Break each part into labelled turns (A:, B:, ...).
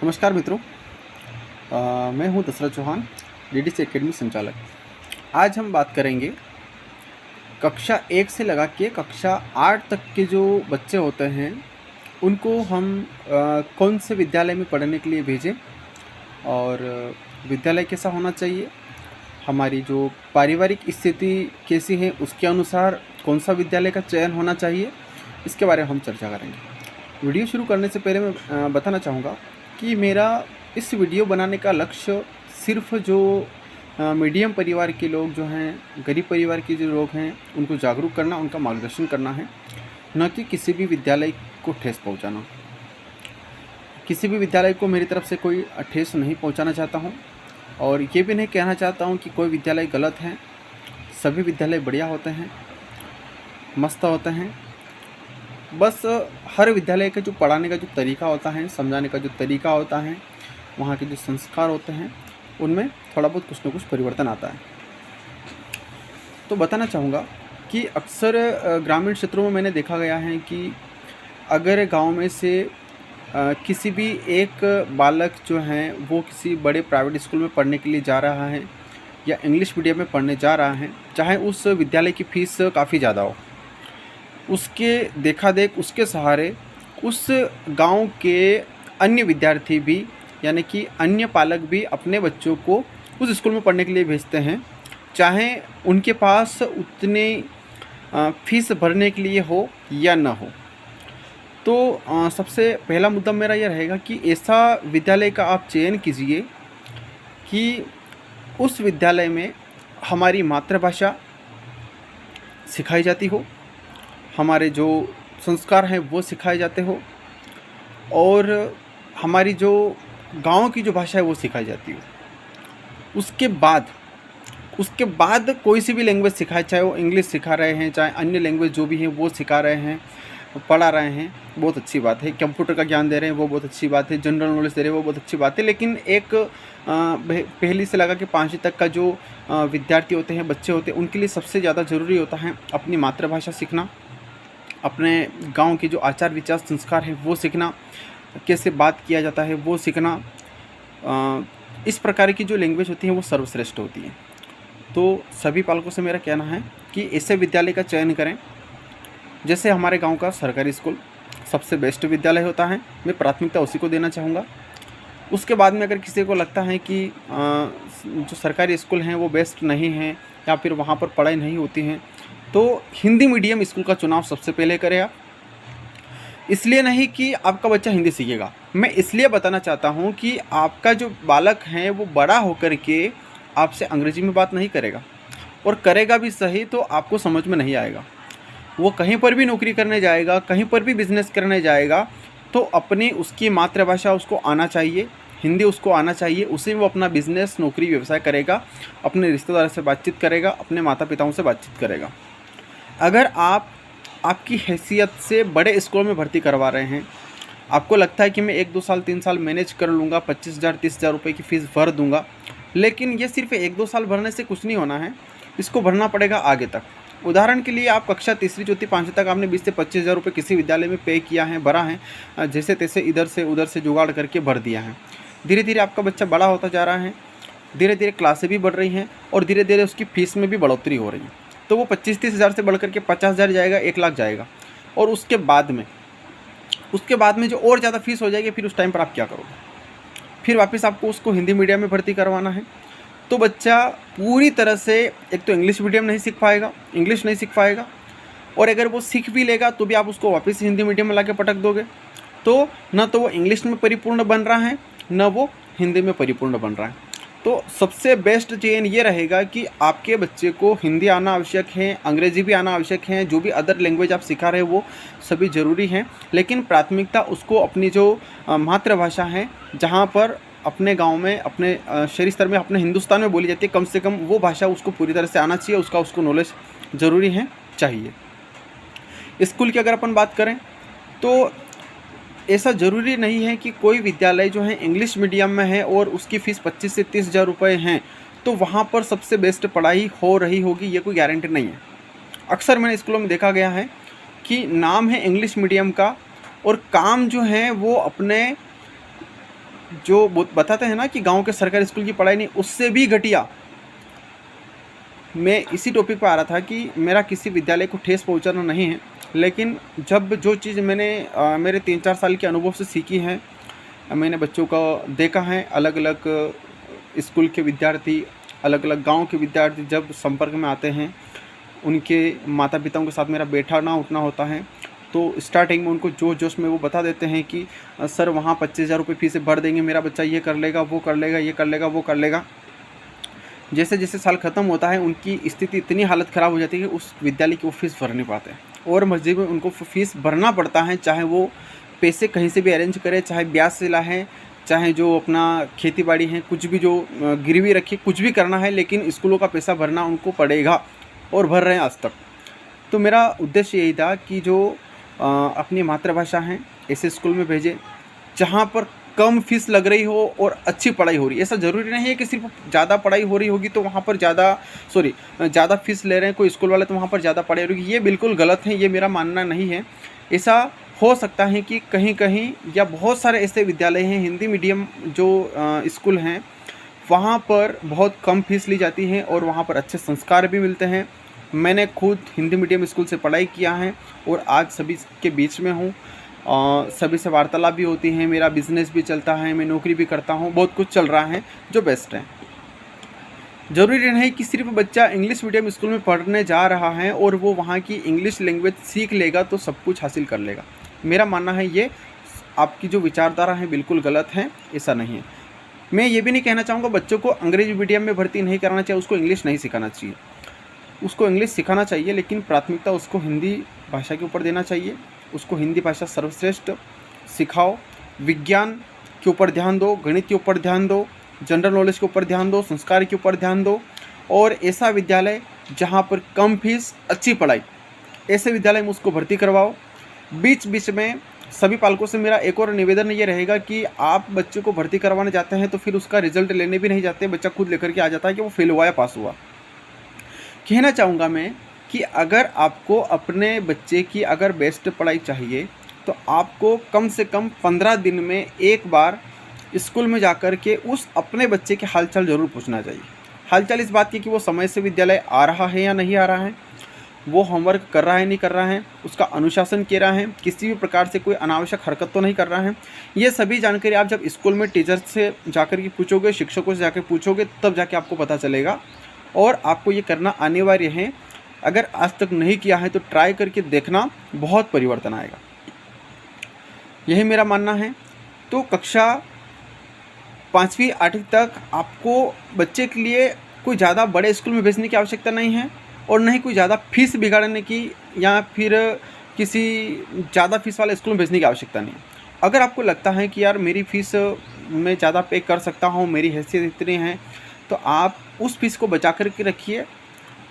A: नमस्कार मित्रों। मैं हूं दशरथ चौहान, डीडीसी एकेडमी संचालक। आज हम बात करेंगे कक्षा 1 से लगा के कक्षा 8 तक के जो बच्चे होते हैं उनको हम कौन से विद्यालय में पढ़ने के लिए भेजें और विद्यालय कैसा होना चाहिए, हमारी जो पारिवारिक स्थिति कैसी है उसके अनुसार कौन सा विद्यालय का चयन होना चाहिए, इसके बारे में हम चर्चा करेंगे। वीडियो शुरू करने से पहले मैं बताना चाहूँगा कि मेरा इस वीडियो बनाने का लक्ष्य सिर्फ जो मीडियम परिवार के लोग जो हैं, गरीब परिवार के जो लोग हैं, उनको जागरूक करना, उनका मार्गदर्शन करना है, न कि किसी भी विद्यालय को ठेस पहुंचाना। किसी भी विद्यालय को मेरी तरफ से कोई ठेस नहीं पहुंचाना चाहता हूं और ये भी नहीं कहना चाहता हूं कि कोई विद्यालय गलत है। सभी विद्यालय बढ़िया होते हैं, मस्त होते हैं। बस हर विद्यालय का जो पढ़ाने का जो तरीका होता है, समझाने का जो तरीका होता है, वहाँ के जो संस्कार होते हैं, उनमें थोड़ा बहुत कुछ न कुछ परिवर्तन आता है। तो बताना चाहूँगा कि अक्सर ग्रामीण क्षेत्रों में मैंने देखा गया है कि अगर गांव में से किसी भी एक बालक जो हैं वो किसी बड़े प्राइवेट स्कूल में पढ़ने के लिए जा रहा है या इंग्लिश मीडियम में पढ़ने जा रहा है, चाहे उस विद्यालय की फ़ीस काफ़ी ज़्यादा हो, उसके देखा देख उसके सहारे उस गांव के अन्य विद्यार्थी भी, यानी कि अन्य पालक भी अपने बच्चों को उस स्कूल में पढ़ने के लिए भेजते हैं, चाहे उनके पास उतनी फीस भरने के लिए हो या न हो। तो सबसे पहला मुद्दा मेरा यह रहेगा कि ऐसा विद्यालय का आप चयन कीजिए कि उस विद्यालय में हमारी मातृभाषा सिखाई जाती हो, हमारे जो संस्कार हैं वो सिखाए जाते हो और हमारी जो गांव की जो भाषा है वो सिखाई जाती हो। उसके बाद कोई सी भी लैंग्वेज सिखाए, चाहे वो इंग्लिश सिखा रहे हैं, चाहे अन्य लैंग्वेज जो भी हैं वो सिखा रहे हैं, पढ़ा रहे हैं, बहुत अच्छी बात है। कंप्यूटर का ज्ञान दे रहे हैं वो बहुत अच्छी बात है, जनरल नॉलेज दे रहे हैं वो बहुत अच्छी बात है। लेकिन एक पहली से लगा के 5वीं तक का जो विद्यार्थी होते हैं, बच्चे होते हैं, उनके लिए सबसे ज़्यादा ज़रूरी होता है अपनी मातृभाषा सीखना, अपने गांव के जो आचार विचार संस्कार हैं वो सीखना, कैसे बात किया जाता है वो सीखना। इस प्रकार की जो लैंग्वेज होती है वो सर्वश्रेष्ठ होती है। तो सभी पालकों से मेरा कहना है कि ऐसे विद्यालय का चयन करें। जैसे हमारे गांव का सरकारी स्कूल सबसे बेस्ट विद्यालय होता है, मैं प्राथमिकता उसी को देना चाहूँगा। उसके बाद में अगर किसी को लगता है कि जो सरकारी स्कूल हैं वो बेस्ट नहीं हैं या फिर वहाँ पर पढ़ाई नहीं होती हैं, तो हिंदी मीडियम स्कूल का चुनाव सबसे पहले करें आप। इसलिए नहीं कि आपका बच्चा हिंदी सीखेगा, मैं इसलिए बताना चाहता हूँ कि आपका जो बालक है वो बड़ा होकर के आपसे अंग्रेजी में बात नहीं करेगा, और करेगा भी सही तो आपको समझ में नहीं आएगा। वो कहीं पर भी नौकरी करने जाएगा, कहीं पर भी बिजनेस करने जाएगा, तो अपनी उसकी मातृभाषा उसको आना चाहिए, हिंदी उसको आना चाहिए, उसी में वो अपना बिजनेस, नौकरी, व्यवसाय करेगा, अपने रिश्तेदारों से बातचीत करेगा, अपने माता पिताओं से बातचीत करेगा। अगर आपकी हैसियत से बड़े स्कूल में भर्ती करवा रहे हैं, आपको लगता है कि मैं 1-2 साल 3 साल मैनेज कर लूँगा, 25,000 30,000 रुपये की फ़ीस भर दूँगा, लेकिन ये सिर्फ 1-2 साल भरने से कुछ नहीं होना है, इसको भरना पड़ेगा आगे तक। उदाहरण के लिए आप कक्षा 3री 4ठी 5वीं तक आपने 20 से 25,000 रुपये किसी विद्यालय में पे किया है, भरा है, जैसे तैसे इधर से उधर से जुगाड़ करके भर दिया है। धीरे धीरे आपका बच्चा बड़ा होता जा रहा है, धीरे धीरे क्लासें भी बढ़ रही हैं और धीरे धीरे उसकी फ़ीस में भी बढ़ोतरी हो रही है। तो वो 25-30 हज़ार से बढ़ करके 50,000 जाएगा, 1 लाख जाएगा, और उसके बाद में जो और ज़्यादा फीस हो जाएगी, फिर उस टाइम पर आप क्या करोगे? फिर वापस आपको उसको हिंदी मीडियम में भर्ती करवाना है, तो बच्चा पूरी तरह से एक तो इंग्लिश मीडियम नहीं सीख पाएगा, इंग्लिश नहीं सीख पाएगा, और अगर वो सीख भी लेगा तो भी आप उसको वापस हिंदी मीडियम में लाके पटक दोगे, तो न तो वो इंग्लिश में परिपूर्ण बन रहा है, न वो हिंदी में परिपूर्ण बन रहा है। तो सबसे बेस्ट चयन ये रहेगा कि आपके बच्चे को हिंदी आना आवश्यक है, अंग्रेजी भी आना आवश्यक है, जो भी अदर लैंग्वेज आप सिखा रहे हो वो सभी ज़रूरी हैं, लेकिन प्राथमिकता उसको अपनी जो मातृभाषा है, जहाँ पर अपने गांव में, अपने शहरी स्तर में, अपने हिंदुस्तान में बोली जाती है, कम से कम वो भाषा उसको पूरी तरह से आना चाहिए, उसको नॉलेज ज़रूरी है, चाहिए। स्कूल की अगर अपन बात करें तो ऐसा ज़रूरी नहीं है कि कोई विद्यालय जो है इंग्लिश मीडियम में है और उसकी फ़ीस 25 से 30 हज़ार रुपये हैं तो वहाँ पर सबसे बेस्ट पढ़ाई हो रही होगी, ये कोई गारंटी नहीं है। अक्सर मैंने स्कूलों में देखा गया है कि नाम है इंग्लिश मीडियम का और काम जो है वो अपने जो बताते हैं ना कि गांव के सरकारी स्कूल की पढ़ाई नहीं, उससे भी घटिया। मैं इसी टॉपिक पर आ रहा था कि मेरा किसी विद्यालय को ठेस पहुंचाना नहीं है, लेकिन जब जो चीज़ मैंने मेरे 3-4 साल के अनुभव से सीखी है, मैंने बच्चों को देखा है, अलग अलग स्कूल के विद्यार्थी, अलग अलग गांव के विद्यार्थी जब संपर्क में आते हैं, उनके माता पिताओं के साथ मेरा बैठना उठना होता है, तो स्टार्टिंग में उनको जोश में वो बता देते हैं कि सर वहाँ 25,000 रुपये फीस भर देंगे, मेरा बच्चा ये कर लेगा, वो कर लेगा, ये कर लेगा, वो कर लेगा। जैसे जैसे साल ख़त्म होता है उनकी स्थिति इतनी हालत ख़राब हो जाती है कि उस विद्यालय की वो फीस भर नहीं पाते, और मस्जिद में उनको फीस भरना पड़ता है, चाहे वो पैसे कहीं से भी अरेंज करे, चाहे ब्याज से लाएँ, चाहे जो अपना खेती बाड़ी है, कुछ भी जो गिरवी रखी, कुछ भी करना है, लेकिन स्कूलों का पैसा भरना उनको पड़ेगा, और भर रहे हैं आज तक। तो मेरा उद्देश्य यही था कि जो अपनी मातृभाषा है ऐसे स्कूल में भेजें जहाँ पर कम फीस लग रही हो और अच्छी पढ़ाई हो रही है। ऐसा ज़रूरी नहीं है कि सिर्फ ज़्यादा पढ़ाई हो रही होगी तो वहाँ पर ज़्यादा फीस ले रहे हैं कोई स्कूल वाले तो वहाँ पर ज़्यादा पढ़ाई हो रही है। ये बिल्कुल गलत है, ये मेरा मानना नहीं है। ऐसा हो सकता है कि कहीं कहीं या बहुत सारे ऐसे विद्यालय हैं, हिंदी मीडियम जो स्कूल हैं, वहाँ पर बहुत कम फीस ली जाती है और वहाँ पर अच्छे संस्कार भी मिलते हैं। मैंने खुद हिंदी मीडियम स्कूल से पढ़ाई किया है और आज सभी के बीच में हूँ, सभी से वार्तालाप भी होती है, मेरा बिज़नेस भी चलता है, मैं नौकरी भी करता हूँ, बहुत कुछ चल रहा है जो बेस्ट है। ज़रूरी नहीं कि सिर्फ बच्चा इंग्लिश मीडियम स्कूल में पढ़ने जा रहा है और वो वहाँ की इंग्लिश लैंग्वेज सीख लेगा तो सब कुछ हासिल कर लेगा। मेरा मानना है ये आपकी जो विचारधारा है बिल्कुल गलत है, ऐसा नहीं है। मैं ये भी नहीं कहना चाहूँगा बच्चों को अंग्रेजी मीडियम में भर्ती नहीं कराना चाहिए, उसको इंग्लिश नहीं सिखाना चाहिए, उसको इंग्लिश सिखाना चाहिए, लेकिन प्राथमिकता उसको हिंदी भाषा के ऊपर देना चाहिए। उसको हिंदी भाषा सर्वश्रेष्ठ सिखाओ, विज्ञान के ऊपर ध्यान दो, गणित के ऊपर ध्यान दो, जनरल नॉलेज के ऊपर ध्यान दो, संस्कार के ऊपर ध्यान दो, और ऐसा विद्यालय जहाँ पर कम फीस अच्छी पढ़ाई, ऐसे विद्यालय में उसको भर्ती करवाओ। बीच बीच में सभी पालकों से मेरा एक और निवेदन ये रहेगा कि आप बच्चे को भर्ती करवाने जाते हैं तो फिर उसका रिजल्ट लेने भी नहीं जाते, बच्चा खुद लेकर के आ जाता है कि वो फेल हुआ या पास हुआ। कहना चाहूँगा मैं कि अगर आपको अपने बच्चे की अगर बेस्ट पढ़ाई चाहिए तो आपको कम से कम 15 दिन में एक बार स्कूल में जाकर के उस अपने बच्चे के हालचाल ज़रूर पूछना चाहिए। हालचाल इस बात की कि वो समय से विद्यालय आ रहा है या नहीं आ रहा है, वो होमवर्क कर रहा है नहीं कर रहा है, उसका अनुशासन किया रहा है, किसी भी प्रकार से कोई अनावश्यक हरकत तो नहीं कर रहा है। ये सभी जानकारी आप जब स्कूल में टीचर से जाकर के पूछोगे, शिक्षकों से जाकर पूछोगे, तब जाके आपको पता चलेगा, और आपको ये करना अनिवार्य है। अगर आज तक नहीं किया है तो ट्राई करके देखना, बहुत परिवर्तन आएगा, यही मेरा मानना है। तो कक्षा 5वीं 8वीं तक आपको बच्चे के लिए कोई ज़्यादा बड़े स्कूल में भेजने की आवश्यकता नहीं है, और न ही कोई ज़्यादा फीस बिगाड़ने की या फिर किसी ज़्यादा फीस वाले स्कूल में भेजने की आवश्यकता नहीं है। अगर आपको लगता है कि यार मेरी फ़ीस मैं ज़्यादा पे कर सकता हूँ, मेरी हैसियत इतनी है, तो आप उस फीस को बचा कर के रखिए,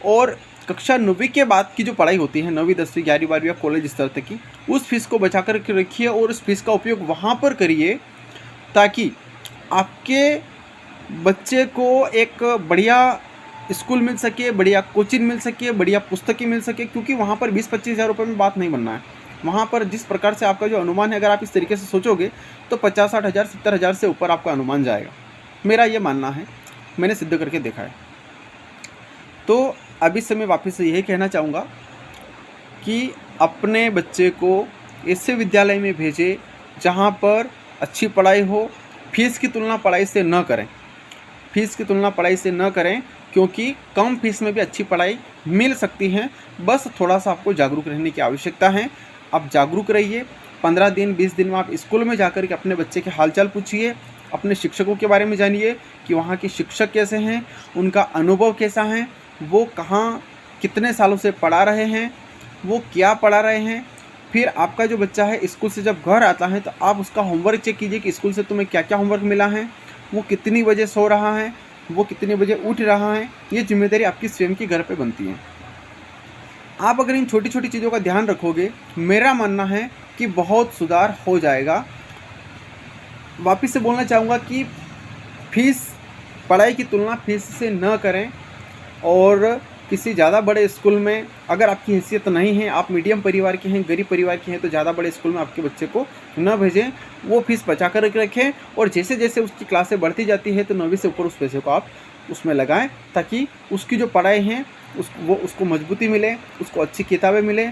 A: और कक्षा 9वीं के बाद की जो पढ़ाई होती है, 9वीं 10वीं 11वीं 12वीं या कॉलेज स्तर तक की, उस फीस को बचा कर के रखिए और उस फीस का उपयोग वहाँ पर करिए ताकि आपके बच्चे को एक बढ़िया स्कूल मिल सके, बढ़िया कोचिंग मिल सके, बढ़िया पुस्तकें मिल सके। क्योंकि वहाँ पर 20-25 हज़ार रुपये में बात नहीं बनना है। वहाँ पर जिस प्रकार से आपका जो अनुमान है, अगर आप इस तरीके से सोचोगे तो 50-60 हज़ार 70 हज़ार से ऊपर आपका अनुमान जाएगा। मेरा ये मानना है, मैंने सिद्ध करके देखा है। तो अभी से मैं वापस से यही कहना चाहूँगा कि अपने बच्चे को ऐसे विद्यालय में भेजें जहाँ पर अच्छी पढ़ाई हो। फीस की तुलना पढ़ाई से न करें, फीस की तुलना पढ़ाई से न करें, क्योंकि कम फीस में भी अच्छी पढ़ाई मिल सकती है। बस थोड़ा सा आपको जागरूक रहने की आवश्यकता है। आप जागरूक रहिए। 15 दिन 20 दिन में आप स्कूल में जाकर के अपने बच्चे के हालचाल पूछिए, अपने शिक्षकों के बारे में जानिए कि वहाँ के शिक्षक कैसे हैं, उनका अनुभव कैसा है, वो कहाँ कितने सालों से पढ़ा रहे हैं, वो क्या पढ़ा रहे हैं। फिर आपका जो बच्चा है स्कूल से जब घर आता है तो आप उसका होमवर्क चेक कीजिए कि स्कूल से तुम्हें क्या क्या होमवर्क मिला है, वो कितनी बजे सो रहा है, वो कितने बजे उठ रहा है। ये जिम्मेदारी आपकी स्वयं की घर पे बनती है। आप अगर इन छोटी छोटी चीज़ों का ध्यान रखोगे, मेरा मानना है कि बहुत सुधार हो जाएगा। वापस से बोलना चाहूँगा कि फीस, पढ़ाई की तुलना फीस से न करें, और किसी ज़्यादा बड़े स्कूल में अगर आपकी हैसियत नहीं है, आप मीडियम परिवार के हैं, गरीब परिवार के हैं, तो ज़्यादा बड़े स्कूल में आपके बच्चे को न भेजें। वो फीस बचा कर रखें और जैसे जैसे उसकी क्लासें बढ़ती जाती है तो 9वीं से ऊपर उस पैसे को आप उसमें लगाएं, ताकि उसकी जो पढ़ाई है उसको मजबूती मिले, उसको अच्छी किताबें मिले।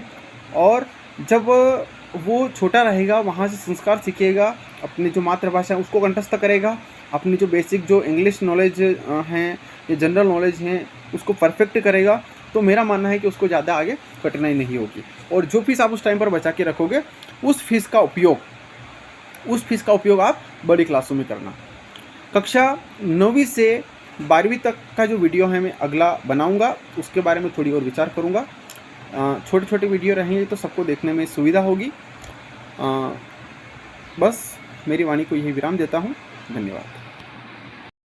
A: और जब वो छोटा रहेगा वहाँ से संस्कार सीखेगा, अपनी जो मातृभाषा है उसको कंठस्थ करेगा, अपनी जो बेसिक जो इंग्लिश नॉलेज हैं या जनरल नॉलेज हैं उसको परफेक्ट करेगा, तो मेरा मानना है कि उसको ज़्यादा आगे कठिनाई नहीं होगी। और जो फीस आप उस टाइम पर बचा के रखोगे उस फीस का उपयोग आप बड़ी क्लासों में करना। कक्षा 9वीं से 12वीं तक का जो वीडियो है मैं अगला बनाऊंगा, उसके बारे में थोड़ी और विचार करूंगा। छोटे छोटे वीडियो रहेंगे तो सबको देखने में सुविधा होगी। बस मेरी वाणी को यही विराम देता हूँ। धन्यवाद।